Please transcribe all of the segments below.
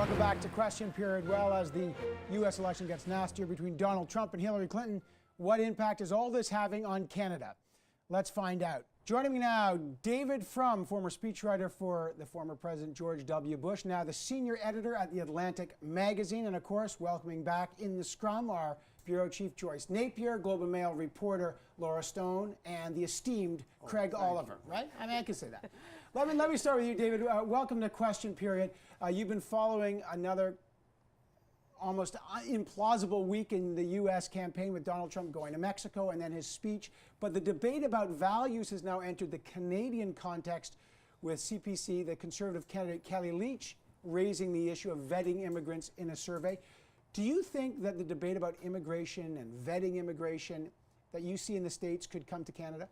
Welcome back to Question Period. Well, as the U.S. election gets nastier between Donald Trump and Hillary Clinton, what impact is all this having on Canada? Let's find out. Joining me now, David Frum, former speechwriter for the former President George W. Bush, now the senior editor at The Atlantic magazine, and of course, welcoming back in the scrum our bureau chief Joyce Napier, Globe and Mail reporter Laura Stone, and the esteemed Craig Oliver. Right? I mean, I can say that. Let me start with you, David. Welcome to Question Period. You've been following another almost implausible week in the U.S. campaign with Donald Trump going to Mexico and then his speech. But the debate about values has now entered the Canadian context with CPC, the Conservative candidate Kelly Leitch, raising the issue of vetting immigrants in a survey. Do you think that the debate about immigration and vetting immigration that you see in the States could come to Canada?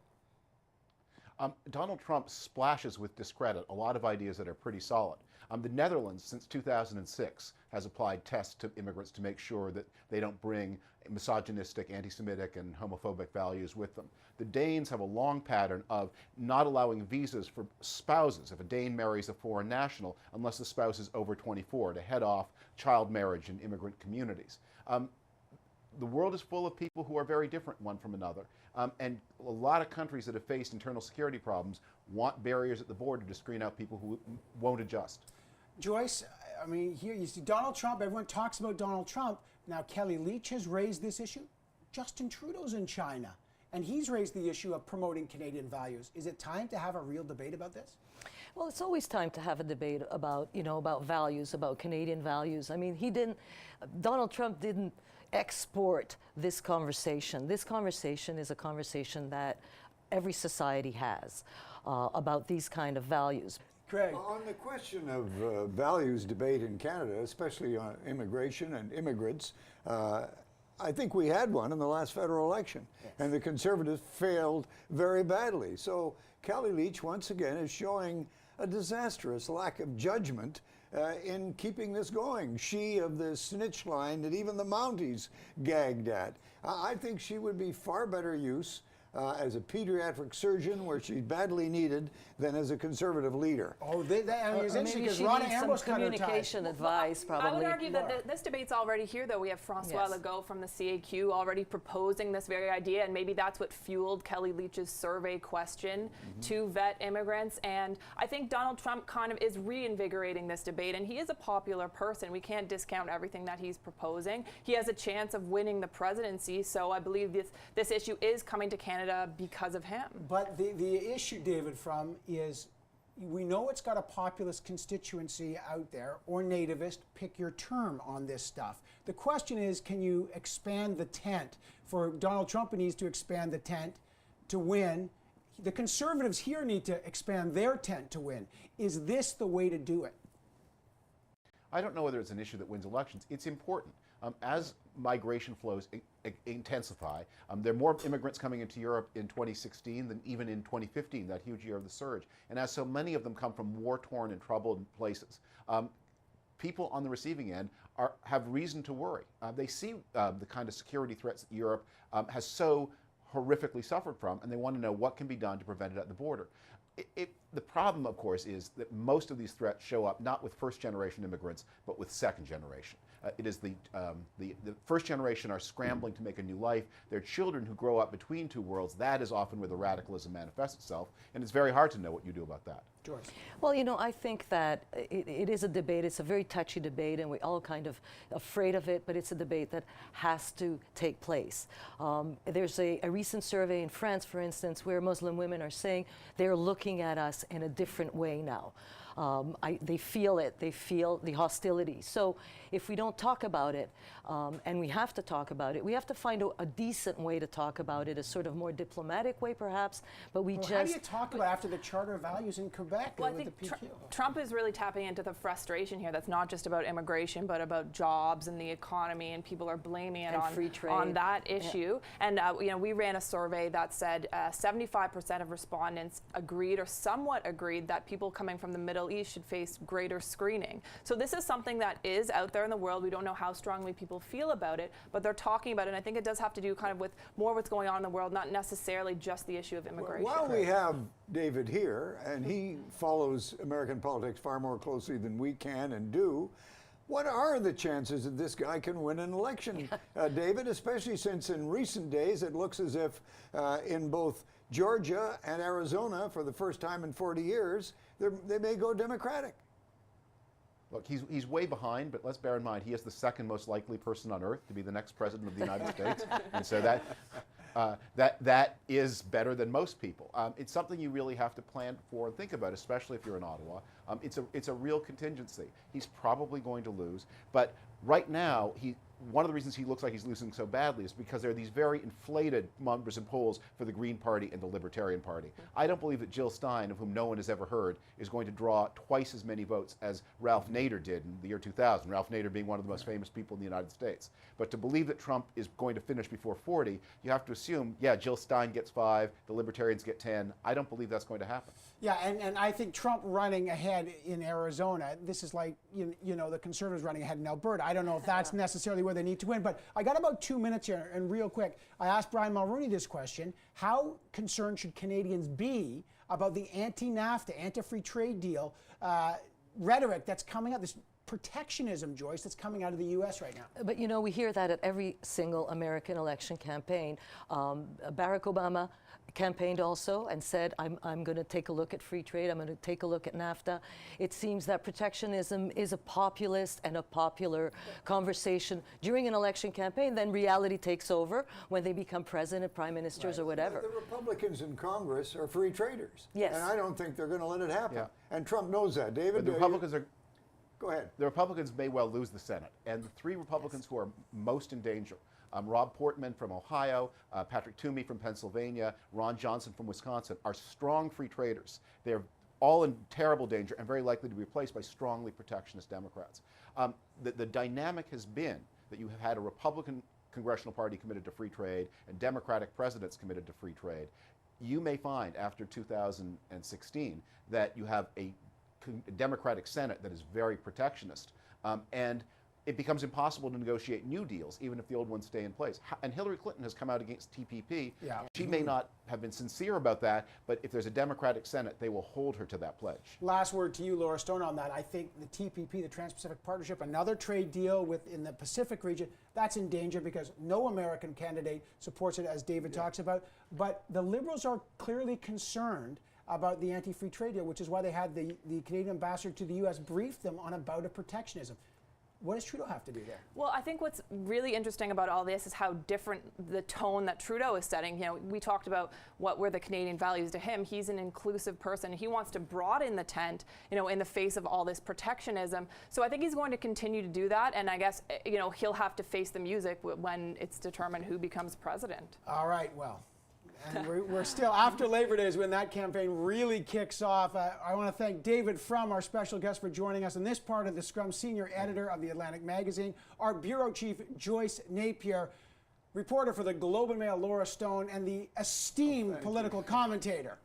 Donald Trump splashes with discredit a lot of ideas that are pretty solid. The Netherlands, since 2006, has applied tests to immigrants to make sure that they don't bring misogynistic, anti-Semitic, and homophobic values with them. The Danes have a long pattern of not allowing visas for spouses if a Dane marries a foreign national unless the spouse is over 24 to head off child marriage in immigrant communities. The world is full of people who are very different one from another. And a lot of countries that have faced internal security problems want barriers at the border to screen out people who won't adjust. Joyce, I mean, here you see Donald Trump, everyone talks about Donald Trump. Now Kelly Leitch has raised this issue. Justin Trudeau's in China, and he's raised the issue of promoting Canadian values. Is it time to have a real debate about this? Well, it's always time to have a debate about, about values, about Canadian values. I mean, Donald Trump didn't export this conversation. This conversation is a conversation that every society has about these kind of values. Craig. On the question of values debate in Canada, especially on immigration and immigrants, I think we had one in the last federal election, yes. And the Conservatives failed very badly. So Kelly Leitch, once again, is showing a disastrous lack of judgment in keeping this going. She of the snitch line that even the Mounties gagged at. I think she would be far better use as a pediatric surgeon, where she's badly needed, than as a Conservative leader. Oh, maybe she needs some communication advice, probably. I would argue that this debate's already here, though. We have Francois Legault from the CAQ already proposing this very idea, and maybe that's what fueled Kelly Leitch's survey question to vet immigrants. And I think Donald Trump kind of is reinvigorating this debate, and he is a popular person. We can't discount everything that he's proposing. He has a chance of winning the presidency, so I believe this issue is coming to Canada because of him. But the issue, David Frum, is we know it's got a populist constituency out there, or nativist, pick your term on this stuff. The question is, can you expand the tent? For Donald Trump, he needs to expand the tent to win. The Conservatives here need to expand their tent to win. Is this the way to do it? I don't know whether it's an issue that wins elections. It's important. As migration flows intensify, there are more immigrants coming into Europe in 2016 than even in 2015, that huge year of the surge. And as so many of them come from war-torn and troubled places, people on the receiving end have reason to worry. They see the kind of security threats that Europe has so horrifically suffered from, and they want to know what can be done to prevent it at the border. The problem, of course, is that most of these threats show up not with first-generation immigrants, but with second-generation. It is the first generation are scrambling to make a new life. They're children who grow up between two worlds. That is often where the radicalism manifests itself, and it's very hard to know what you do about that. George. Well, I think that it is a debate. It's a very touchy debate, and we're all kind of afraid of it, but it's a debate that has to take place. There's a recent survey in France, for instance, where Muslim women are saying they're looking at us in a different way now. They feel it. They feel the hostility. So if we don't talk about it, and we have to talk about it, we have to find a decent way to talk about it, a sort of more diplomatic way, perhaps. But how do you talk about after the Charter of Values in Quebec? Well, I think Trump is really tapping into the frustration here. That's not just about immigration, but about jobs and the economy, and people are blaming it on that issue. Yeah. And we ran a survey that said 75% of respondents agreed or somewhat agreed that people coming from the Middle East should face greater screening. So this is something that is out there in the world. We don't know how strongly people feel about it, but they're talking about it. And I think it does have to do kind of with more what's going on in the world, not necessarily just the issue of immigration. While we have David here, and he follows American politics far more closely than we can and do, What are the chances that this guy can win an election, David, especially since in recent days it looks as if in both Georgia and Arizona, for the first time in 40 years, they may go Democratic? Look, he's way behind, but let's bear in mind he is the second most likely person on earth to be the next president of the United States, and so that is better than most people. It's something you really have to plan for and think about, especially if you're in Ottawa. It's a real contingency. He's probably going to lose, but right now one of the reasons he looks like he's losing so badly is because there are these very inflated numbers in polls for the Green Party and the Libertarian Party. I don't believe that Jill Stein, of whom no one has ever heard, is going to draw twice as many votes as Ralph Nader did in the year 2000, Ralph Nader being one of the most famous people in the United States. But to believe that Trump is going to finish before 40, you have to assume, yeah, Jill Stein gets 5, the Libertarians get 10. I don't believe that's going to happen. Yeah, and I think Trump running ahead in Arizona, this is like, you know, the Conservatives running ahead in Alberta. I don't know if that's necessarily where they need to win, but I got about 2 minutes here, and real quick, I asked Brian Mulroney this question: how concerned should Canadians be about the anti-NAFTA, anti-free trade deal rhetoric that's coming out, this protectionism, Joyce, that's coming out of the U.S. right now? But you know, we hear that at every single American election campaign. Barack Obama campaigned also and said, I'm going to take a look at free trade, I'm going to take a look at NAFTA. It seems that protectionism is a populist and a popular conversation during an election campaign. Then reality takes over when they become president, prime ministers, or whatever. The Republicans in Congress are free traders. Yes. And I don't think they're going to let it happen. Yeah. And Trump knows that. David, But the Republicans are... Go ahead. The Republicans may well lose the Senate, and the 3 Republicans who are most in danger, Rob Portman from Ohio, Patrick Toomey from Pennsylvania, Ron Johnson from Wisconsin, are strong free traders. They're all in terrible danger and very likely to be replaced by strongly protectionist Democrats. The dynamic has been that you have had a Republican Congressional Party committed to free trade and Democratic presidents committed to free trade. You may find after 2016 that you have a Democratic Senate that is very protectionist, and it becomes impossible to negotiate new deals, even if the old ones stay in place. And Hillary Clinton has come out against TPP. Yeah. She may not have been sincere about that, but if there's a Democratic Senate, they will hold her to that pledge. Last word to you, Laura Stone, on that. I think the TPP, the Trans-Pacific Partnership, another trade deal in the Pacific region, that's in danger because no American candidate supports it, as David talks about. But the Liberals are clearly concerned about the anti-free trade deal, which is why they had the Canadian ambassador to the U.S. brief them on a bout of protectionism. What does Trudeau have to do there? Well, I think what's really interesting about all this is how different the tone that Trudeau is setting. You know, we talked about what were the Canadian values to him. He's an inclusive person. He wants to broaden the tent, you know, in the face of all this protectionism. So I think he's going to continue to do that. And I guess, you know, he'll have to face the music when it's determined who becomes president. All right, well. And we're still, after Labor Day is when that campaign really kicks off. I want to thank David Frum, our special guest, for joining us in this part of the Scrum, senior editor of the Atlantic Magazine, our bureau chief, Joyce Napier, reporter for the Globe and Mail, Laura Stone, and the esteemed political commentator.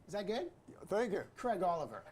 Is that good? Thank you. Craig Oliver.